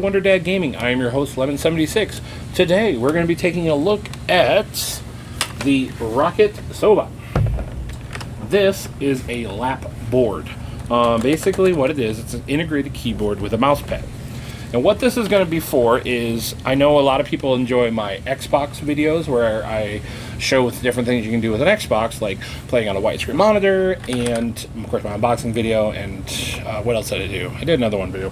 Wonder Dad Gaming. I am your host, Lemon76. Today, we're going to be taking a look at the Roccat Sova. This is a Lapboard. Basically, what it is, it's an integrated keyboard with a mouse pad. And what this is going to be for is, I know a lot of people enjoy my Xbox videos where I show different things you can do with an Xbox, like playing on a widescreen monitor, and of course my unboxing video, and what else did I do? I did another one video.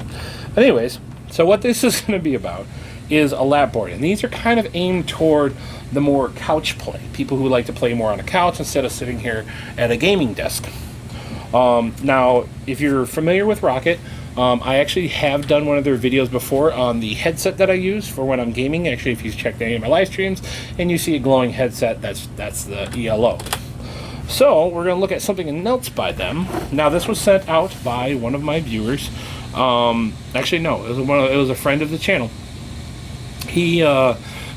But anyways, so what this is going to be about is a Lapboard, and these are kind of aimed toward the more couch play, people who like to play more on a couch instead of sitting here at a gaming desk. Now, if you're familiar with Roccat, I actually have done one of their videos before on the headset that I use for when I'm gaming. Actually, if you check any of my live streams and you see a glowing headset, that's the ELO. So we're going to look at something else by them. Now, this was sent out by one of my viewers. Actually, no, it was a friend of the channel. He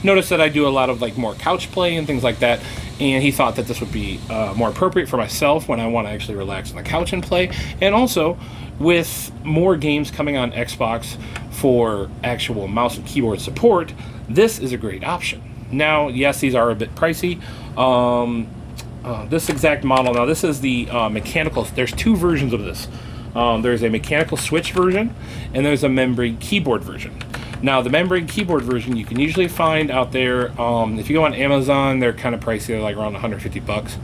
noticed that I do a lot of more couch play and things like that, and he thought that this would be more appropriate for myself when I want to actually relax on the couch and play. And also, with more games coming on Xbox for actual mouse and keyboard support, this is a great option. Now, yes, these are a bit pricey. This exact model, now this is the mechanical, there's two versions of this. There's a mechanical switch version, and there's a membrane keyboard version. Now, the membrane keyboard version you can usually find out there, if you go on Amazon, they're kind of pricey, they're like around 150 bucks.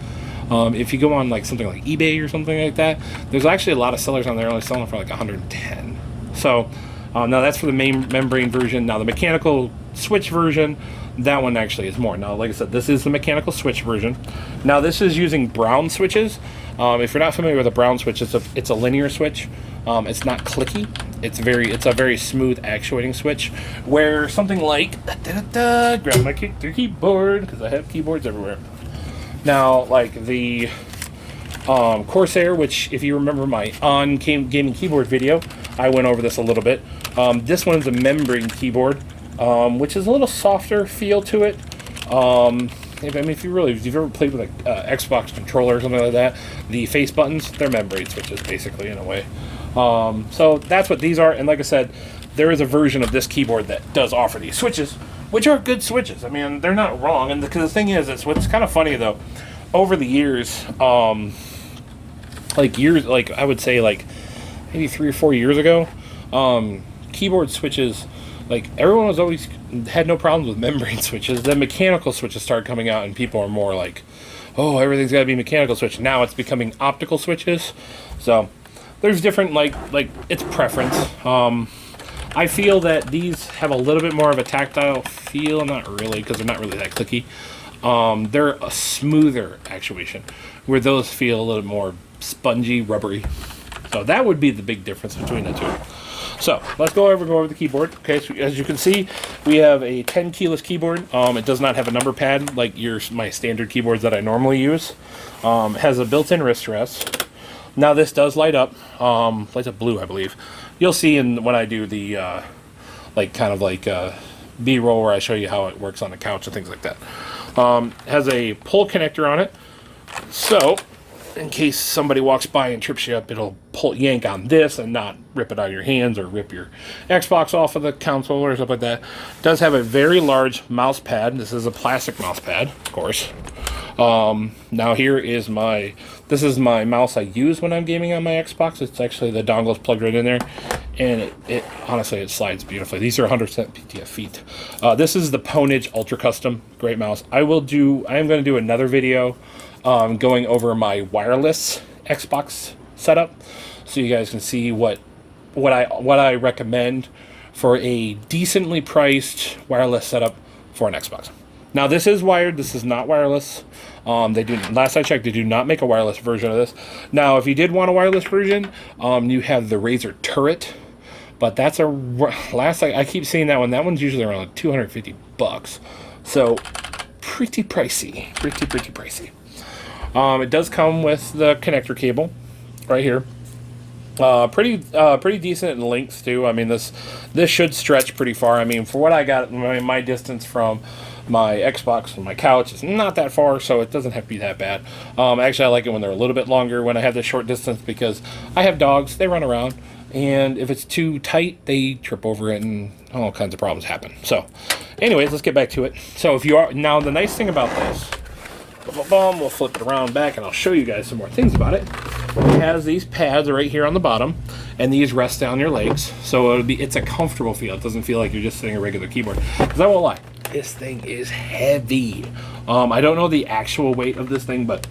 If you go on something like eBay or something like that, there's actually a lot of sellers on there only selling for like 110. So now that's for the main membrane version. Now the mechanical switch version, that one actually is more. Now, like I said, this is the mechanical switch version. Now this is using Brown switches. If you're not familiar with a Brown switch, it's a linear switch. It's not clicky. It's a very smooth actuating switch. Where something like grab my keyboard, because I have keyboards everywhere. Now, like the Corsair, which if you remember my gaming keyboard video, I went over this a little bit. This one's a membrane keyboard, which is a little softer feel to it. If you've ever played with an Xbox controller or something like that, the face buttons, they're membrane switches, basically, in a way. So that's what these are. And like I said, there is a version of this keyboard that does offer these switches, which are good switches. I mean, they're not wrong. And because the thing is, what's kind of funny though, over the years, I would say maybe 3 or 4 years ago, keyboard switches, everyone was always had no problems with membrane switches. Then mechanical switches started coming out, and people are more like, oh, everything's got to be mechanical switch. Now it's becoming optical switches. So there's different it's preference. I feel that these have a little bit more of a tactile feel. Not really, because they're not really that clicky. They're a smoother actuation, where those feel a little more spongy, rubbery. So that would be the big difference between the two. So let's go over the keyboard. Okay, so as you can see, we have a 10 keyless keyboard. It does not have a number pad like my standard keyboards that I normally use. It has a built-in wrist rest. Now this does light up. Lights up blue, I believe. You'll see when I do the B-roll where I show you how it works on the couch and things like that. Has a pull connector on it, so in case somebody walks by and trips you up, it'll yank on this and not rip it out of your hands or rip your Xbox off of the console or stuff like that. It does have a very large mouse pad. This is a plastic mouse pad, of course. Now here is this is my mouse I use when I'm gaming on my Xbox. It's actually the dongle's plugged right in there, and it honestly, it slides beautifully. These are 100% PTF feet. This is the Ponage Ultra Custom, great mouse. I am going to do another video going over my wireless Xbox setup, so you guys can see what I recommend for a decently priced wireless setup for an Xbox. Now this is wired. This is not wireless. Last I checked, they do not make a wireless version of this. Now, if you did want a wireless version, you have the Razer Turret, but that's I keep seeing that one. That one's usually around 250 bucks. So pretty pricey. Pretty pricey. It does come with the connector cable right here. Pretty decent in length too. I mean, this should stretch pretty far. I mean, for what I got, my distance from my Xbox and my couch is not that far, so it doesn't have to be that bad. Actually, I like it when they're a little bit longer when I have this short distance, because I have dogs, they run around, and if it's too tight, they trip over it, and all kinds of problems happen. So, anyways, let's get back to it. So, if you are now, the nice thing about this, we'll flip it around back, and I'll show you guys some more things about it. It has these pads right here on the bottom, and these rest down your legs, so it's a comfortable feel. It doesn't feel like you're just sitting a regular keyboard. Because I won't lie, this thing is heavy. I don't know the actual weight of this thing, but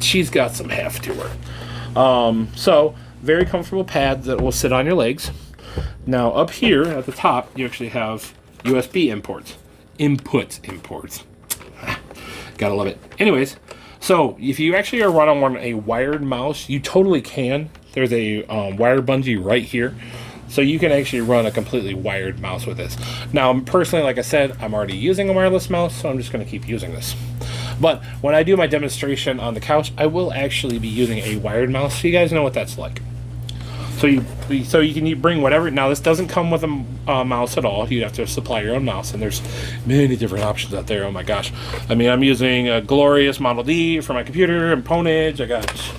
she's got some heft to her. So very comfortable pads that will sit on your legs. Now up here at the top, you actually have USB imports. Imports. Gotta love it. Anyways, so if you actually are running on a wired mouse, you totally can. There's a wire bungee right here. So you can actually run a completely wired mouse with this. Now, personally, like I said, I'm already using a wireless mouse, so I'm just going to keep using this. But when I do my demonstration on the couch, I will actually be using a wired mouse, so you guys know what that's like. So you can bring whatever. Now, this doesn't come with a mouse at all. You have to supply your own mouse, and there's many different options out there. Oh my gosh! I mean, I'm using a glorious Model D for my computer and Ponage. I got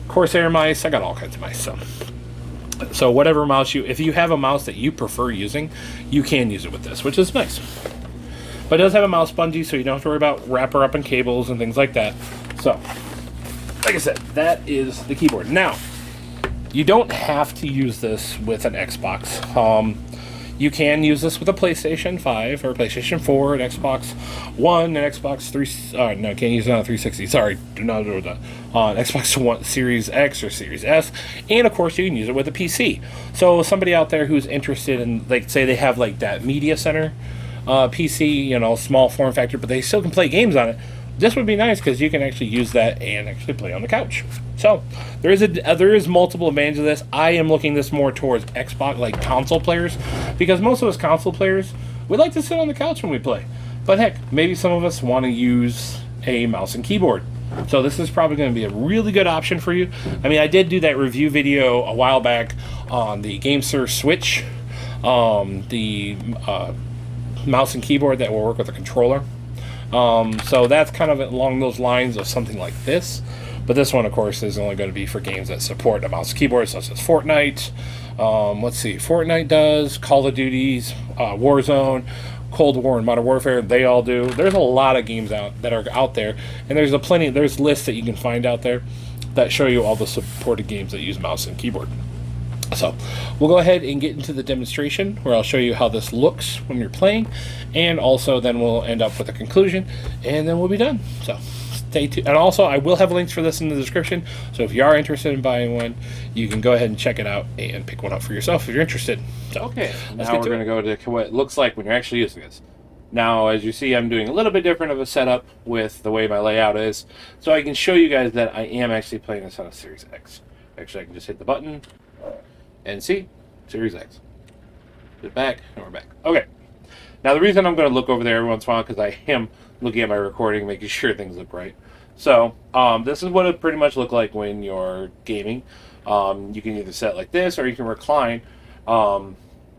Corsair mice. I got all kinds of mice. So whatever mouse if you have a mouse that you prefer using, you can use it with this, which is nice. But it does have a mouse bungee, so you don't have to worry about wrapper up and cables and things like that. So, like I said, that is the keyboard. Now, you don't have to use this with an Xbox. You can use this with a PlayStation 5 or PlayStation 4, an Xbox One, an Xbox 3... no, can't use it on a 360. Sorry, do not do that. On Xbox One, Series X or Series S. And, of course, you can use it with a PC. So, somebody out there who's interested in, like, say they have, like, that Media Center PC, you know, small form factor, but they still can play games on it. This would be nice because you can actually use that and actually play on the couch. So there is multiple advantages of this. I am looking this more towards Xbox, like console players, because most of us console players, we like to sit on the couch when we play. But heck, maybe some of us want to use a mouse and keyboard. So this is probably going to be a really good option for you. I mean, I did do that review video a while back on the GameSir Switch, the mouse and keyboard that will work with a controller. So that's kind of along those lines of something like this. But this one, of course, is only going to be for games that support a mouse and keyboard, such as Fortnite. Let's see, Fortnite does, Call of Duty's, Warzone, Cold War, and Modern Warfare. They all do. There's a lot of games that are out there, and there's lists that you can find out there that show you all the supported games that use mouse and keyboard. So we'll go ahead and get into the demonstration where I'll show you how this looks when you're playing, and also then we'll end up with a conclusion, and then we'll be done. So stay tuned. And also I will have links for this in the description, so if you are interested in buying one, you can go ahead and check it out and pick one up for yourself if you're interested. So okay, now we're going to go to what it looks like when you're actually using this. Now, as you see, I'm doing a little bit different of a setup with the way my layout is, so I can show you guys that I am actually playing this on a Series X. Actually, I can just hit the button and see, Series X. Get back, and we're back. Okay. Now, the reason I'm going to look over there every once in a while, because I am looking at my recording, making sure things look right. So, this is what it pretty much look like when you're gaming. You can either set like this, or you can recline.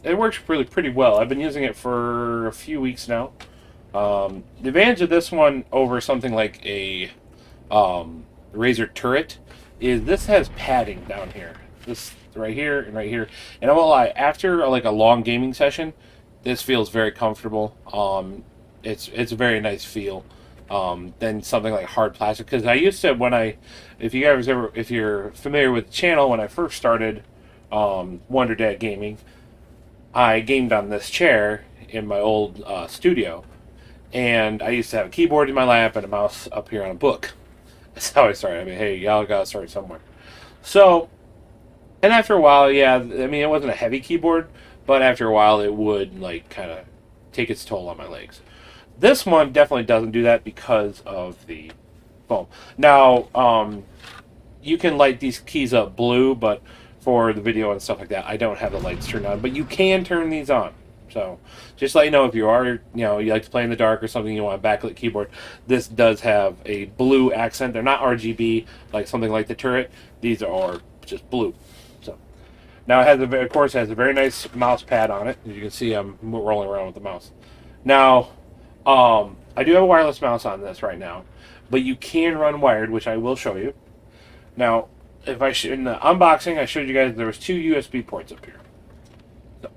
It works really pretty well. I've been using it for a few weeks now. The advantage of this one over something like a Razer Turret is this has padding down here. This right here and right here, and I won't lie, after like a long gaming session, this feels very comfortable. It's a very nice feel than something like hard plastic, because I used to, if you're familiar with the channel, when I first started Wonder Dad Gaming, I gamed on this chair in my old studio, and I used to have a keyboard in my lap and a mouse up here on a book. That's how I started. I mean, hey, y'all gotta start somewhere. So, and after a while, yeah, I mean, it wasn't a heavy keyboard, but after a while, it would, like, kind of take its toll on my legs. This one definitely doesn't do that because of the foam. Now, you can light these keys up blue, but for the video and stuff like that, I don't have the lights turned on, but you can turn these on. So, just let you know, if you are, you like to play in the dark or something, you want a backlit keyboard, this does have a blue accent. They're not RGB like something like the Turret. These are just blue. So, now it has, of course, it has a very nice mouse pad on it. As you can see, I'm rolling around with the mouse. Now, I do have a wireless mouse on this right now, but you can run wired, which I will show you. Now, if I in the unboxing, I showed you guys there was 2 USB ports up here. So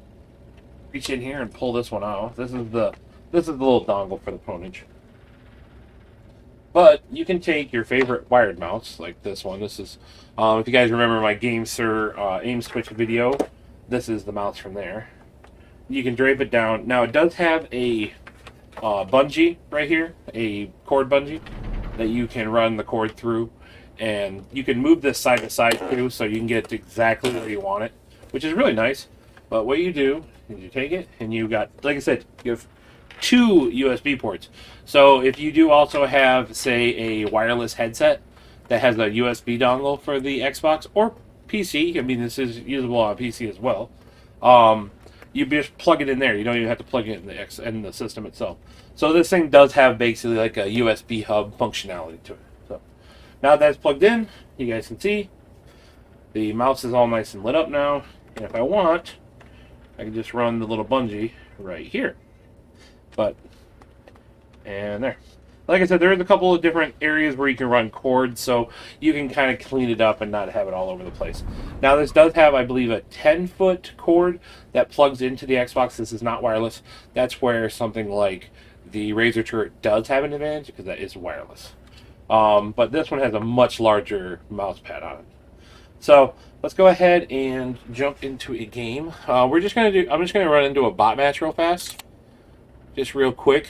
reach in here and pull this one out. This is the little dongle for the ponage. But you can take your favorite wired mouse, like this one. This is, if you guys remember my GameSir aim switch video, this is the mouse from there. You can drape it down. Now it does have a bungee right here, a cord bungee that you can run the cord through, and you can move this side to side too, so you can get it exactly where you want it, which is really nice. But what you do is you take it, and you got, like I said, you have 2 USB ports. So if you do also have, say, a wireless headset that has a USB dongle for the Xbox or PC, I mean this is usable on PC as well, you just plug it in there. You don't even have to plug it in the system itself. So this thing does have basically like a USB hub functionality to it. So now that's plugged in, you guys can see the mouse is all nice and lit up now. And if I want, I can just run the little bungee right here. And there. Like I said, there's a couple of different areas where you can run cords, so you can kind of clean it up and not have it all over the place. Now this does have, I believe, a 10-foot cord that plugs into the Xbox. This is not wireless. That's where something like the Razer Turret does have an advantage, because that is wireless. But this one has a much larger mouse pad on it. So let's go ahead and jump into a game. I'm just gonna run into a bot match real fast. Just real quick,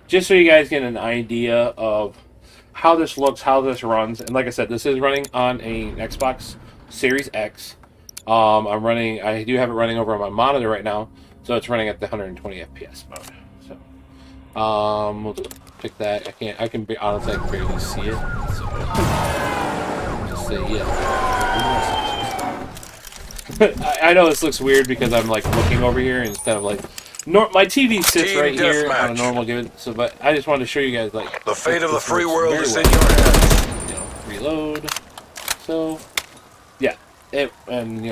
just so you guys get an idea of how this looks, how this runs. And like I said, this is running on an Xbox Series X. I do have it running over on my monitor right now, so it's running at the 120 FPS mode. So, we'll just pick that. I can be honest, I can barely see it. So, just say yeah. I know this looks weird because I'm like looking over here instead of like. My TV sits Team right here deathmatch. on a normal given, but I just wanted to show you guys like The fate of the free world is in well. your hands. Reload. So yeah,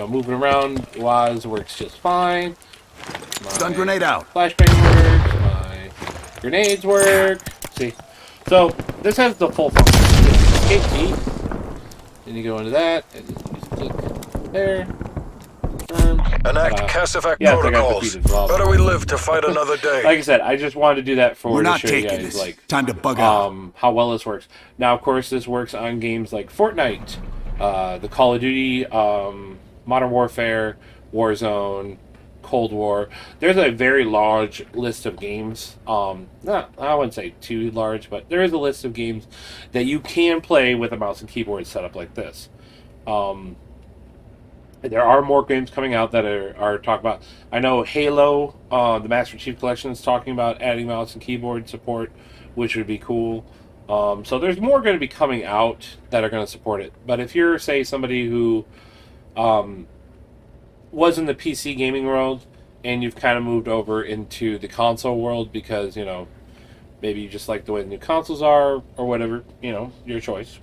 moving around WAS works just fine. Stun grenade out. Flashbang works. My grenades work. See, so this has the full function. Escape key. Then you go into that and just click there. Enact Cassivac yeah, protocols. Better we live to fight another day. Like I said, I just wanted to do that We're to not show you taking guys this. like Time to bug out. how well this works. Now, of course, this works on games like Fortnite, the Call of Duty, Modern Warfare, Warzone, Cold War. There's a very large list of games. I wouldn't say too large, but there is a list of games that you can play with a mouse and keyboard set up like this. There are more games coming out that are talking about. I know Halo, the Master Chief Collection, is talking about adding mouse and keyboard support, which would be cool. So there's more going to be coming out that are going to support it. But if you're, say, somebody who was in the PC gaming world and you've kind of moved over into the console world because, maybe you just like the way the new consoles are or whatever, your choice.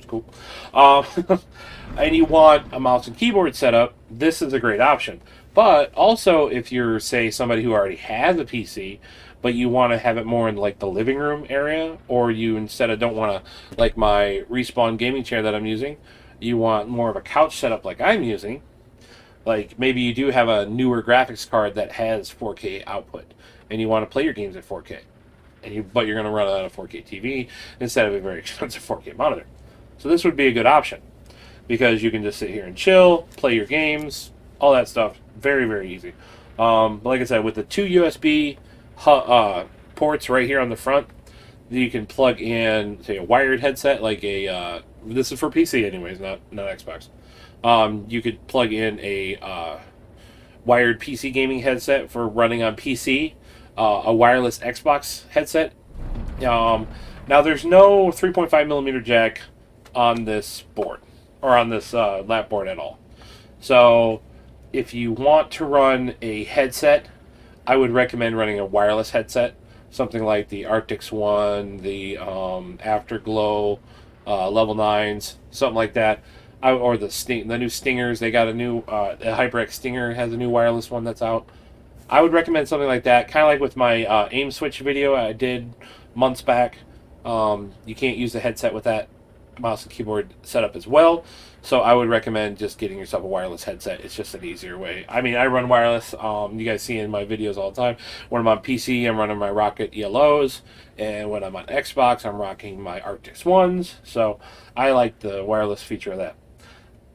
Cool. And you want a mouse and keyboard setup, this is a great option. But also, if you're, say, somebody who already has a PC, but you want to have it more in like the living room area, or you instead of don't want to, like my Respawn gaming chair that I'm using, you want more of a couch setup like I'm using. Like maybe you do have a newer graphics card that has 4K output, and you want to play your games at 4K, but you're going to run it on a 4K TV instead of a very expensive 4K monitor. So this would be a good option because you can just sit here and chill, play your games, all that stuff. Very, very easy. But like I said, with the 2 USB ports right here on the front, you can plug in, say, a wired headset, like a this is for PC anyways, not Xbox. You could plug in a wired PC gaming headset for running on PC, a wireless Xbox headset. Now there's no 3.5 millimeter jack on this board or on this Lapboard at all. So if you want to run a headset, I would recommend running a wireless headset, something like the Arctix One, the Afterglow, Level 9s, something like that. Or the new Stingers. They got a new the HyperX Stinger has a new wireless one that's out. I would recommend something like that, kind of like with my aim switch video I did months back. You can't use the headset with that. mouse and keyboard setup as well. So I would recommend just getting yourself a wireless headset. It's just an easier way. I mean, I run wireless. You guys see in my videos all the time. When I'm on PC, I'm running my Roccat ELOs, and when I'm on Xbox, I'm rocking my Arctis ones. So I like the wireless feature of that.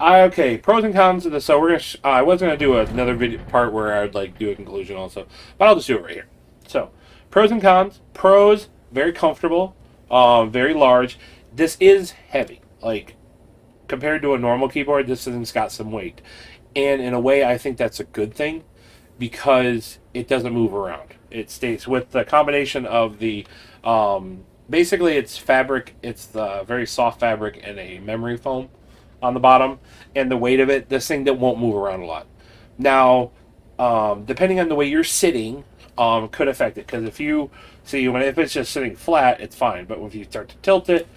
Okay, pros and cons of this. So we're gonna. I was gonna do another video part where I would like do a conclusion also, but I'll just do it right here. So pros and cons. Pros, very comfortable, very large. This is heavy. Like, compared to a normal keyboard, this thing's got some weight. And in a way, I think that's a good thing because it doesn't move around. It stays with the combination of the, basically it's fabric, it's the very soft fabric and a memory foam on the bottom. And the weight of it, this thing that won't move around a lot. Now, depending on the way you're sitting, could affect it. Because if you, see, if it's just sitting flat, it's fine. But if you start to tilt it,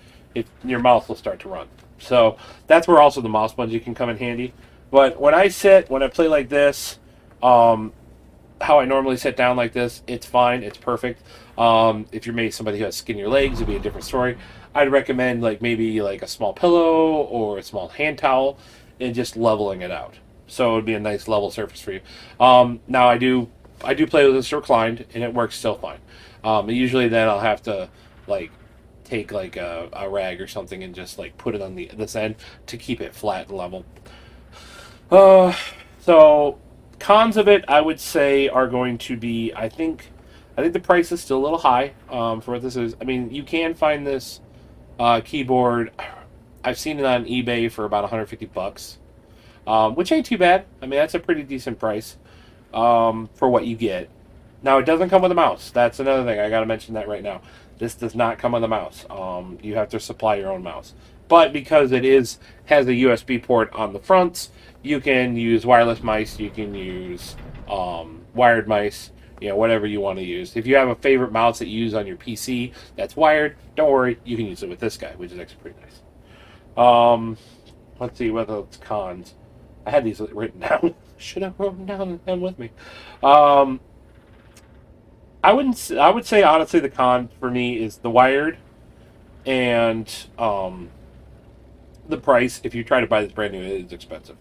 your mouse will start to run. So that's where also the mouse bungee can come in handy. But when I play like this, how I normally sit down like this, it's fine, it's perfect. If you're maybe somebody who has skinnier legs, it'd be a different story. I'd recommend maybe a small pillow or a small hand towel and just leveling it out. So it would be a nice level surface for you. Now I do play with this reclined and it works still fine. Usually then I'll have to take a rag or something and just put it on this end to keep it flat and level. So cons of it, I would say, are going to be, I think the price is still a little high for what this is. I mean, you can find this keyboard. I've seen it on eBay for about $150, which ain't too bad. I mean, that's a pretty decent price for what you get. Now, it doesn't come with a mouse. That's another thing. I got to mention that right now. This does not come with a mouse. You have to supply your own mouse. But because it has a USB port on the fronts, you can use wireless mice. You can use wired mice. Whatever you want to use. If you have a favorite mouse that you use on your PC that's wired, don't worry. You can use it with this guy, which is actually pretty nice. Let's see what else cons. I had these written down. Should have written down them with me. I would say honestly the con for me is the wired and the price. If you try to buy this brand new, it is expensive.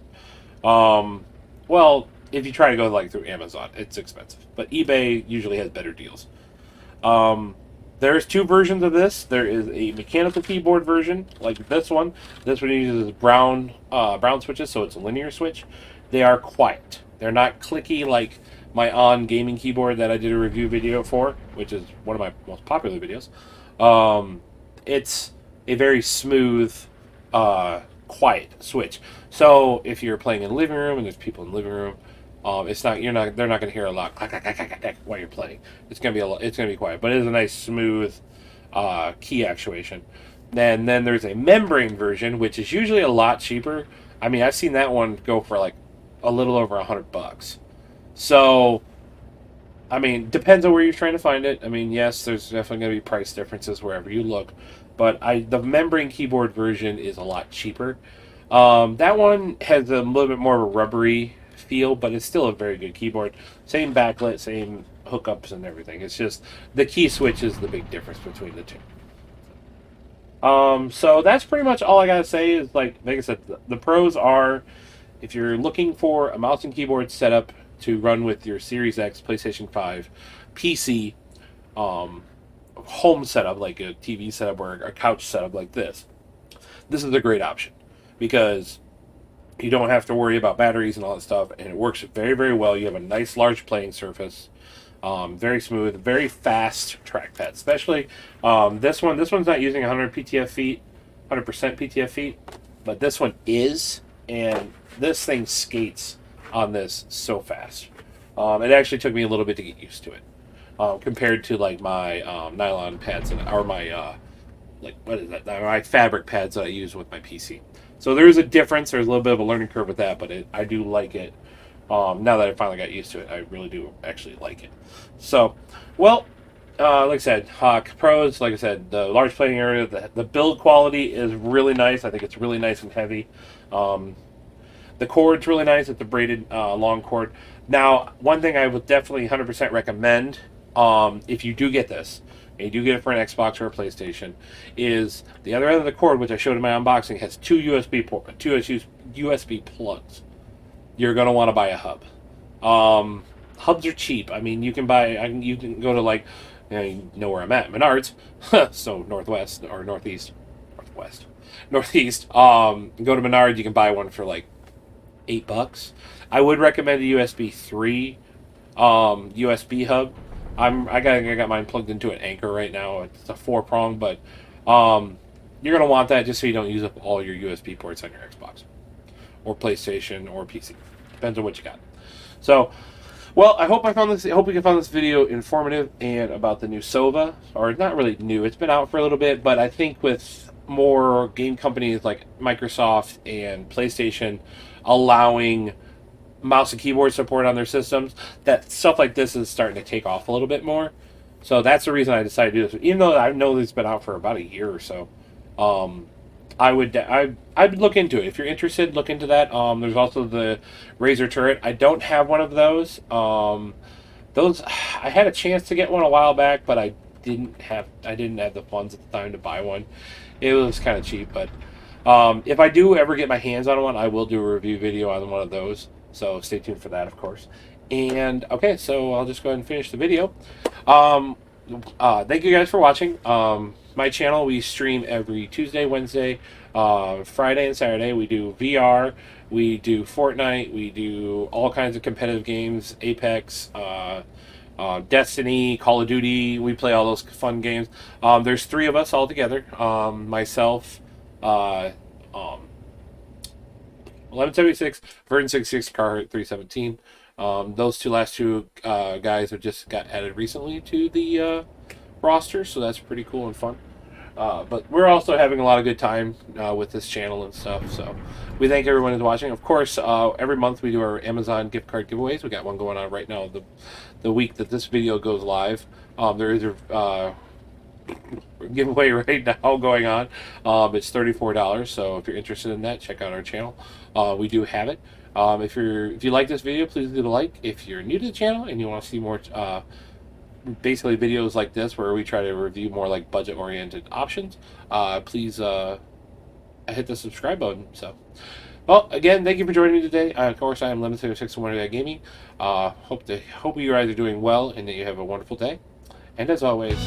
Well, if you try to go through Amazon, it's expensive. But eBay usually has better deals. There's two versions of this. There is a mechanical keyboard version like this one. This one uses brown switches, so it's a linear switch. They are quiet. They're not clicky like my gaming keyboard that I did a review video for, which is one of my most popular videos. It's a very smooth, quiet switch. So if you're playing in the living room and there's people in the living room, they're not going to hear a lot clack, clack, clack, clack, clack, while you're playing. It's going to be quiet, but it is a nice smooth key actuation. And then there's a membrane version, which is usually a lot cheaper. I mean, I've seen that one go for a little over $100. So, I mean, depends on where you're trying to find it. I mean, yes, there's definitely going to be price differences wherever you look, but the membrane keyboard version is a lot cheaper. That one has a little bit more of a rubbery feel, but it's still a very good keyboard. Same backlit, same hookups and everything. It's just the key switch is the big difference between the two. So that's pretty much all I gotta say. Is like I said, the pros are if you're looking for a mouse and keyboard setup to run with your Series X, PlayStation 5, PC, home setup like a TV setup or a couch setup like this. This is a great option because you don't have to worry about batteries and all that stuff, and it works very, very well. You have a nice large playing surface, very smooth, very fast trackpad. Especially this one. This one's not using 100 PTF feet, 100% PTF feet, but this one is, and this thing skates on this so fast. It actually took me a little bit to get used to it, compared to my nylon pads or my what is that? My fabric pads that I use with my PC. So there is a difference. There's a little bit of a learning curve with that, but I do like it. Now that I finally got used to it, I really do actually like it. So, well, like I said, pros. Like I said, the large playing area, the build quality is really nice. I think it's really nice and heavy. The cord's really nice. It's a braided long cord. Now, one thing I would definitely 100% recommend if you do get this, and you do get it for an Xbox or a PlayStation, is the other end of the cord, which I showed in my unboxing, has two USB plugs. You're going to want to buy a hub. Hubs are cheap. I mean, you can go to, like, you know where I'm at, Menards, so Northwest or Northeast. Go to Menards, you can buy one for like $8. I would recommend a USB 3 USB hub. I got mine plugged into an Anchor right now. It's a 4-prong, but you're gonna want that just so you don't use up all your USB ports on your Xbox or PlayStation or PC. Depends on what you got. So, well, I hope we found this video informative and about the new Sova, or not really new. It's been out for a little bit, but I think with more game companies like Microsoft and PlayStation allowing mouse and keyboard support on their systems, that stuff like this is starting to take off a little bit more. So that's the reason I decided to do this. Even though I know it's been out for about a year or so, I'd look into it. If you're interested, look into that. There's also the Razer turret. I don't have one of those. Those I had a chance to get one a while back, but I didn't have the funds at the time to buy one. It was kind of cheap, but if I do ever get my hands on one, I will do a review video on one of those. So stay tuned for that, of course. And okay, so I'll just go ahead and finish the video. Thank you guys for watching. My channel, we stream every Tuesday, Wednesday, Friday, and Saturday. We do VR, we do Fortnite, we do all kinds of competitive games, Apex, Destiny, Call of Duty. We play all those fun games. There's 3 of us all together. Myself, 1176, Verdant 66, Carhartt 317. Those last two guys have just got added recently to the roster, so that's pretty cool and fun. But we're also having a lot of good time with this channel and stuff, so we thank everyone who's watching. Of course, every month we do our Amazon gift card giveaways. We got one going on right now, the week that this video goes live. There is a giveaway right now going on. It's $34, so if you're interested in that, check out our channel. We do have it. If you like this video, please leave a like. If you're new to the channel and you want to see more basically videos like this where we try to review more like budget oriented options, please hit the subscribe button. So, well, again, thank you for joining me today. Of course, I am Lemon6 from Wonder Gaming. Hope you guys are doing well and that you have a wonderful day. And as always,